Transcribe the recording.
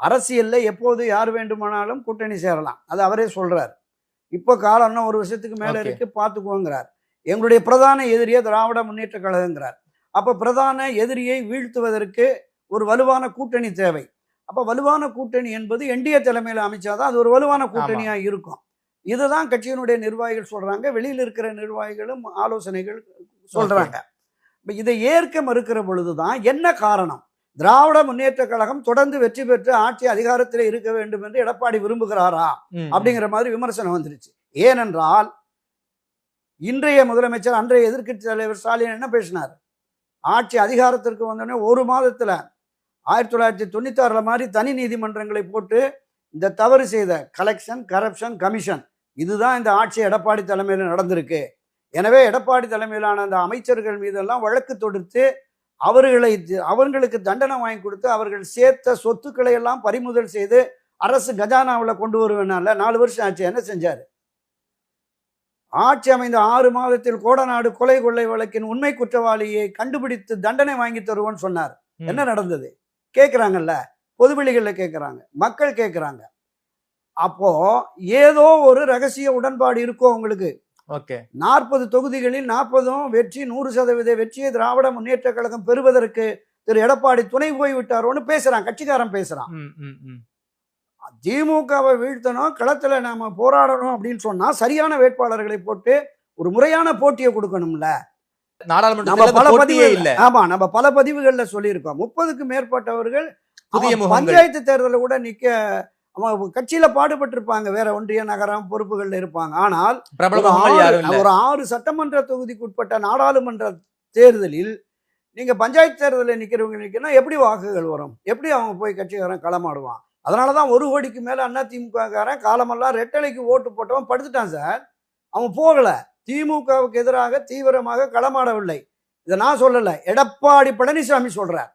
அரசியல்ல எப்போது யார் வேண்டுமானாலும் கூட்டணி சேரலாம், அது அவரே சொல்றார். இப்போ காலம் இன்னும் ஒரு வருஷத்துக்கு மேல இருக்கு, பார்த்துக்குவோங்கிறார். எங்களுடைய பிரதான எதிரியே திராவிட முன்னேற்ற கழகங்கிறார். அப்ப பிரதான எதிரியை வீழ்த்துவதற்கு ஒரு வலுவான கூட்டணி தேவை. அப்ப வலுவான கூட்டணி என்பது என்டிஏ தலைமையில் அமைச்சாதான் அது ஒரு வலுவான கூட்டணியா இருக்கும். இதுதான் கட்சியினுடைய நிர்வாகிகள் சொல்றாங்க, வெளியில் இருக்கிற நிர்வாகிகளும் ஆலோசனைகள் சொல்றாங்க. இதை ஏற்க மறுக்கிற பொழுதுதான் என்ன காரணம்? திராவிட முன்னேற்ற கழகம் தொடர்ந்து வெற்றி பெற்று ஆட்சி அதிகாரத்தில் இருக்க வேண்டும் என்று எடப்பாடி விரும்புகிறாரா அப்படிங்கிற மாதிரி விமர்சனம் வந்துருச்சு. ஏனென்றால் இன்றைய முதலமைச்சர் அன்றைய எதிர்க்கட்சி தலைவர் ஸ்டாலின் என்ன பேசினார்? ஆட்சி அதிகாரத்திற்கு வந்தோடனே ஒரு மாதத்துல 1996 மாதிரி தனி நீதிமன்றங்களை போட்டு இந்த தவறு செய்த கலெக்ஷன் கரப்ஷன் கமிஷன் இதுதான் இந்த ஆட்சி எடப்பாடி தலைமையில் நடந்திருக்கு. எனவே எடப்பாடி தலைமையிலான அந்த அமைச்சர்கள் மீதெல்லாம் வழக்கு தொடுத்து அவர்களுக்கு தண்டனை வாங்கி கொடுத்து அவர்கள் சேர்த்த சொத்துக்களை எல்லாம் பறிமுதல் செய்து அரசு கஜானாவில் கொண்டு வருவேனால 4 வருஷம் ஆச்சு. என்ன செஞ்சாரு? ஆட்சி அமைந்த 6 மாதத்தில் கோடநாடு கொலை கொள்ளை வழக்கின் உண்மை குற்றவாளியை கண்டுபிடித்து தண்டனை வாங்கி தருவோன்னு சொன்னார். என்ன நடந்தது? கேட்குறாங்கல்ல, பொதுவெளிகளில் கேட்குறாங்க, மக்கள் கேட்குறாங்க. அப்போ ஏதோ ஒரு ரகசிய உடன்பாடு இருக்கோ உங்களுக்கு. 40 தொகுதிகளில் 40 வெற்றி, 100% வெற்றியை திராவிட முன்னேற்ற கழகம் பெறுவதற்கு திரு எடப்பாடி துணை போய்விட்டாரோன்னு பேசுறான், கட்சிக்காரன் பேசுறான். திமுகவை வீழ்த்தணும், களத்துல நாம போராடணும் அப்படின்னு சொன்னா சரியான வேட்பாளர்களை போட்டு ஒரு முறையான போட்டியை கொடுக்கணும்ல. நம்ம பல பதிவுகள்ல சொல்லியிருக்கோம். 30க்கும் மேற்பட்டவர்கள் பஞ்சாயத்து தேர்தலில் கூட நிக்க கட்சியில பாடுபட்டு இருப்பாங்க, வேற ஒன்றிய நகரம் பொறுப்புகள்ல இருப்பாங்க. ஆனால் ஒரு 6 சட்டமன்ற தொகுதிக்கு உட்பட்ட நாடாளுமன்ற தேர்தலில் நீங்க பஞ்சாயத்து தேர்தலில் நிக்கிறவங்க நிக்கணும், எப்படி வாக்குகள் வரும்? எப்படி அவங்க போய் கட்சிக்காரன் களமாடுவான்? அதனாலதான் 1 கோடிக்கு மேல அதிமுக காரன் காலமெல்லாம் ரெட்டலைக்கு ஓட்டு போட்டவன் படுத்துட்டான் சார். அவன் போகல, திமுகவுக்கு எதிராக தீவிரமாக களமாடவில்லை. இதை நான் சொல்லல, எடப்பாடி பழனிசாமி சொல்றார்.